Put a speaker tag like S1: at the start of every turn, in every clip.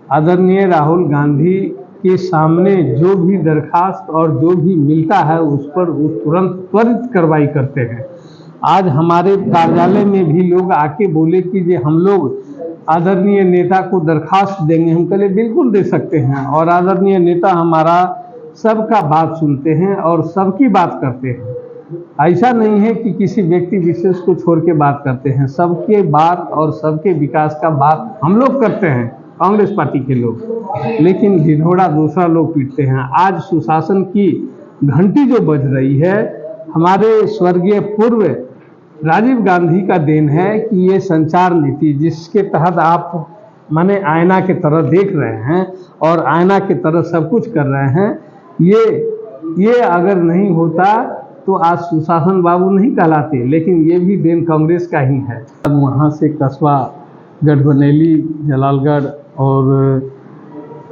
S1: आदरणीय राहुल गांधी के सामने जो भी दरखास्त और जो भी मिलता है उस पर वो तुरंत त्वरित कार्रवाई करते हैं। आज हमारे कार्यालय में भी लोग आके बोले कि जे हम लोग आदरणीय नेता को दरखास्त देंगे। हम कहे बिल्कुल दे सकते हैं, और आदरणीय नेता हमारा सबका बात सुनते हैं और सबकी बात करते हैं। ऐसा नहीं है कि किसी व्यक्ति विशेष को छोड़ के बात करते हैं, सबके बात और सबके विकास का बात हम लोग करते हैं, कांग्रेस पार्टी के लोग, लेकिन ढिढोरा दूसरा लोग पीटते हैं। आज सुशासन की घंटी जो बज रही है, हमारे स्वर्गीय पूर्व राजीव गांधी का देन है कि ये संचार नीति जिसके तहत आप माने आईना की तरह देख रहे हैं और आईना की तरह सब कुछ कर रहे हैं, ये अगर नहीं होता तो आज सुशासन बाबू नहीं कहलाते, लेकिन ये भी देन कांग्रेस का ही है। अब वहाँ से कस्बा गढ़बनैली, जलालगढ़ और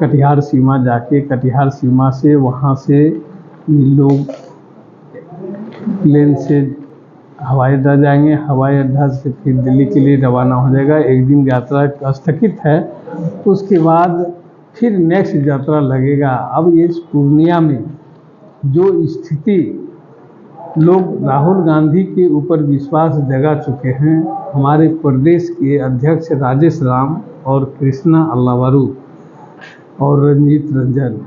S1: कटिहार सीमा जाके, कटिहार सीमा से वहाँ से लोग प्लेन से हवाई अड्डा जाएंगे, हवाई अड्डा से फिर दिल्ली के लिए रवाना हो जाएगा। एक दिन यात्रा स्थगित है, उसके बाद फिर नेक्स्ट यात्रा लगेगा। अब ये पूर्णिया में जो स्थिति लोग राहुल गांधी के ऊपर विश्वास जगा चुके हैं, हमारे प्रदेश के अध्यक्ष राजेश राम और कृष्णा अल्लावारू और रंजीत रंजन,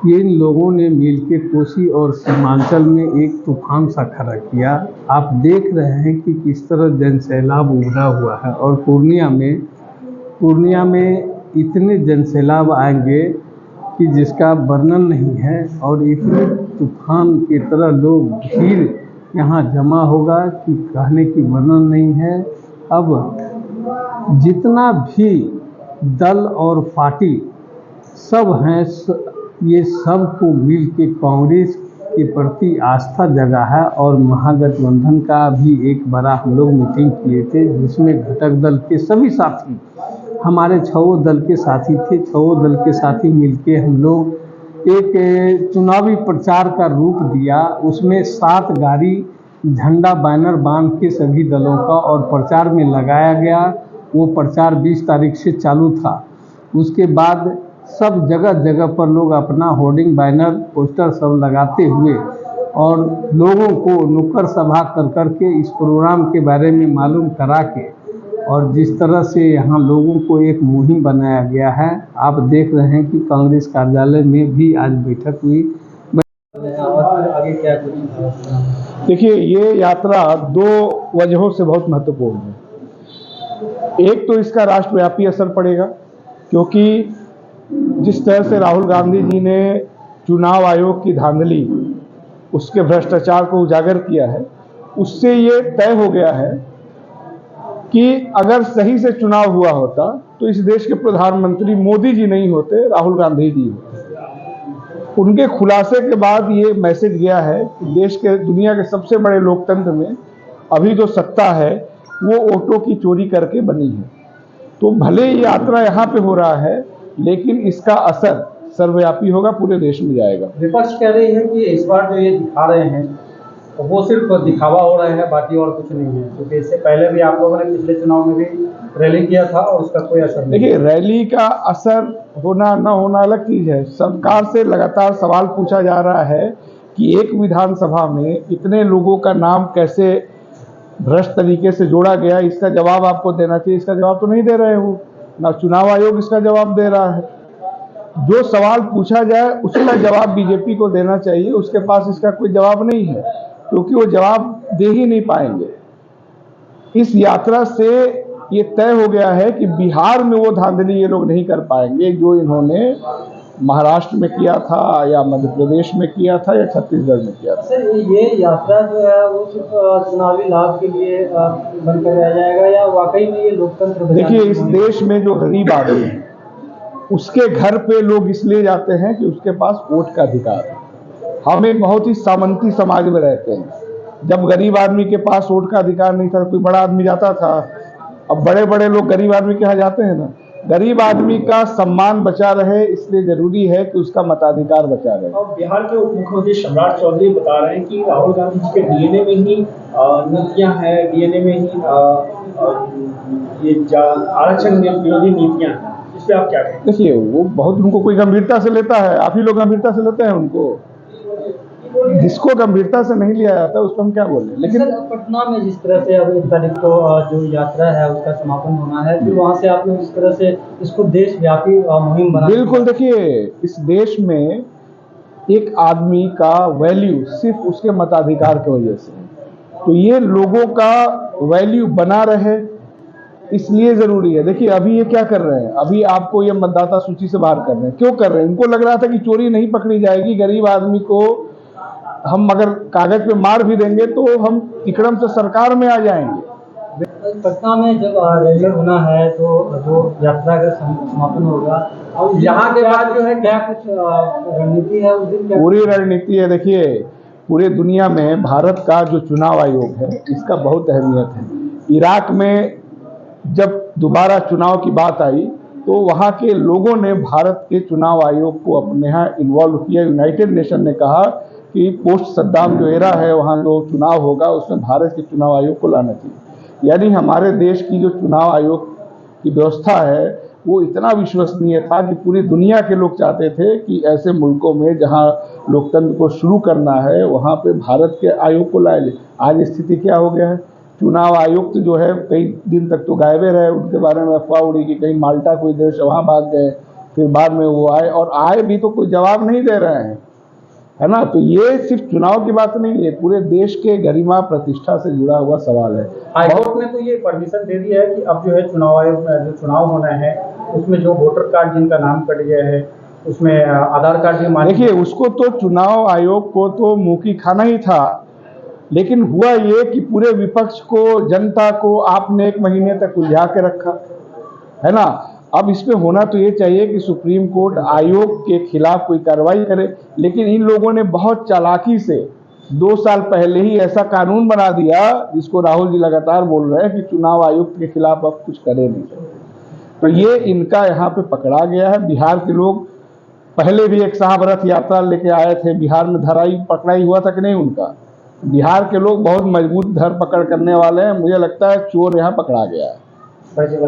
S1: ये इन लोगों ने मिलकर कोसी और सीमांचल में एक तूफान सा खड़ा किया। आप देख रहे हैं कि किस तरह जनसैलाब उभरा हुआ है, और पूर्णिया में इतने जनसैलाब आएंगे कि जिसका वर्णन नहीं है, और इतने तूफान की तरह लोग भीड़ यहाँ जमा होगा कि कहने की वर्णन नहीं है। अब जितना भी दल और पार्टी सब हैं, ये सबको मिल के कांग्रेस के प्रति आस्था जगा है, और महागठबंधन का भी एक बड़ा हम लोग मीटिंग किए थे, जिसमें घटक दल के सभी साथी, हमारे 6 दल के साथी थे, 6 दल के साथी मिलके हम लोग एक चुनावी प्रचार का रूप दिया। उसमें 7 गाड़ी झंडा बैनर बांध के सभी दलों का और प्रचार में लगाया गया। वो प्रचार 20 तारीख से चालू था। उसके बाद सब जगह जगह पर लोग अपना होर्डिंग, बैनर, पोस्टर सब लगाते हुए और लोगों को नुक्कड़ सभा कर करके इस प्रोग्राम के बारे में मालूम करा के, और जिस तरह से यहाँ लोगों को एक मुहिम बनाया गया है, आप देख रहे हैं कि कांग्रेस कार्यालय में भी आज बैठक हुई।
S2: आगे क्या कुछ?
S3: देखिए, ये यात्रा 2 वजहों से बहुत महत्वपूर्ण है। एक तो इसका राष्ट्रव्यापी असर पड़ेगा, क्योंकि जिस तरह से राहुल गांधी जी ने चुनाव आयोग की धांधली, उसके भ्रष्टाचार को उजागर किया है, उससे ये तय हो गया है कि अगर सही से चुनाव हुआ होता तो इस देश के प्रधानमंत्री मोदी जी नहीं होते, राहुल गांधी जी होते। उनके खुलासे के बाद ये मैसेज गया है कि देश के, दुनिया के सबसे बड़े लोकतंत्र में अभी जो सत्ता है वो वोटों की चोरी करके बनी है। तो भले ही यात्रा यहाँ पे हो रहा है, लेकिन इसका असर सर्वव्यापी होगा, पूरे देश में जाएगा।
S2: विपक्ष कह रही है कि इस बार जो ये दिखा रहे हैं तो वो सिर्फ दिखावा हो रहा है, बाकी और कुछ नहीं है, क्योंकि इससे पहले भी आप लोगों ने पिछले चुनाव में भी रैली किया था और उसका कोई असर नहीं।
S3: देखिए, रैली का असर होना न होना अलग चीज है। सरकार से लगातार सवाल पूछा जा रहा है कि एक विधानसभा में इतने लोगों का नाम कैसे भ्रष्ट तरीके से जोड़ा गया, इसका जवाब आपको देना चाहिए। इसका जवाब तो नहीं दे रहे हो, ना चुनाव आयोग इसका जवाब दे रहा है। जो सवाल पूछा जाए उसका जवाब बीजेपी को देना चाहिए, उसके पास इसका कोई जवाब नहीं है, क्योंकि वो जवाब दे ही नहीं पाएंगे। इस यात्रा से ये तय हो गया है कि बिहार में वो धांधली ये लोग नहीं कर पाएंगे जो इन्होंने महाराष्ट्र में किया था, या मध्य प्रदेश में किया था, या छत्तीसगढ़ में किया था।
S2: सर, ये यात्रा जो है वो सिर्फ चुनावी लाभ के लिए बनकर रह जाएगा, या वाकई में ये लोकतंत्र?
S3: देखिए, इस देश में जो गरीब आदमी है उसके घर पे लोग इसलिए जाते हैं कि उसके पास वोट का अधिकार है। हम एक बहुत ही सामंती समाज में रहते हैं। जब गरीब आदमी के पास वोट का अधिकार नहीं था, कोई बड़ा आदमी जाता था। अब बड़े बड़े लोग गरीब आदमी के यहाँ जाते हैं ना। गरीब आदमी का सम्मान बचा रहे, इसलिए जरूरी है कि उसका मताधिकार बचा रहे।
S2: और बिहार के उप मुख्यमंत्री सम्राट चौधरी बता रहे हैं कि राहुल गांधी जी के डीएनए में ही नीतियां हैं, डीएनए में ही ये आरक्षण विरोधी नीतियां हैं। इस पे आप क्या कहेंगे?
S3: देखिए वो बहुत उनको कोई गंभीरता से लेता है, आप ही लोग गंभीरता से लेते हैं उनको। जिसको गंभीरता से नहीं लिया जाता उसको हम क्या बोले। लेकिन
S2: सर, पटना में जिस तरह से अब 1 तारीख को जो यात्रा है उसका समापन होना है, फिर वहाँ से आप लोग इस तरह से इसको देशव्यापी मुहिम बना
S3: बिल्कुल, देखिए इस देश में एक आदमी का वैल्यू सिर्फ उसके मताधिकार की वजह से है। तो ये लोगों का वैल्यू बना रहे इसलिए जरूरी है। देखिए अभी ये क्या कर रहे हैं, अभी आपको ये मतदाता सूची से बाहर कर रहे हैं। क्यों कर रहे हैं? इनको लग रहा था कि चोरी नहीं पकड़ी जाएगी, गरीब आदमी को हम अगर कागज पे मार भी देंगे तो हम तिकड़म से सरकार में आ जाएंगे।
S2: पटना में जब रैली होना है तो जो यात्रा का समापन होगा और यहाँ के बाद जो है क्या कुछ रणनीति है उस दिन क्या?
S3: पूरी रणनीति है। देखिए पूरे दुनिया में भारत का जो चुनाव आयोग है इसका बहुत अहमियत है। इराक में जब दोबारा चुनाव की बात आई तो वहाँ के लोगों ने भारत के चुनाव आयोग को अपने यहाँ इन्वॉल्व किया। यूनाइटेड नेशन ने कहा कि पोस्ट सद्दाम जो एरा है वहाँ जो चुनाव होगा उसमें भारत के चुनाव आयोग को लाना चाहिए। यानी हमारे देश की जो चुनाव आयोग की व्यवस्था है वो इतना विश्वसनीय था कि पूरी दुनिया के लोग चाहते थे कि ऐसे मुल्कों में जहाँ लोकतंत्र को शुरू करना है वहाँ पे भारत के आयोग को लाया जाए। आज स्थिति क्या हो गया है, चुनाव आयुक्त जो है कई दिन तक तो गायबे रहे, उनके बारे में अफवाह उड़ी कि कहीं माल्टा कोई देश वहाँ भाग गए, फिर बाद में वो आए और आए भी तो कोई जवाब नहीं दे रहे हैं, है ना। तो ये सिर्फ चुनाव की बात नहीं है, पूरे देश के गरिमा प्रतिष्ठा से जुड़ा हुआ सवाल है।
S2: हाईकोर्ट ने तो ये परमिशन दे दी है कि अब जो है चुनाव आयोग में जो चुनाव होना है उसमें जो वोटर कार्ड जिनका नाम कट गया है उसमें आधार कार्ड भी मान्य।
S3: देखिए उसको तो चुनाव आयोग को तो मुंह की खाना ही था, लेकिन हुआ ये कि पूरे विपक्ष को, जनता को आपने 1 महीने तक उलझा के रखा, है ना। अब इसमें होना तो ये चाहिए कि सुप्रीम कोर्ट आयोग के खिलाफ कोई कार्रवाई करे, लेकिन इन लोगों ने बहुत चालाकी से 2 साल पहले ही ऐसा कानून बना दिया जिसको राहुल जी लगातार बोल रहे हैं कि चुनाव आयुक्त के खिलाफ अब कुछ करे नहीं सकते। तो ये इनका यहाँ पे पकड़ा गया है। बिहार के लोग पहले भी एक साहब रथ यात्रा लेके आए थे, बिहार में धराई पकड़ाई हुआ था कि नहीं उनका। बिहार के लोग बहुत मजबूत धर पकड़ करने वाले हैं, मुझे लगता है चोर यहाँ पकड़ा गया है।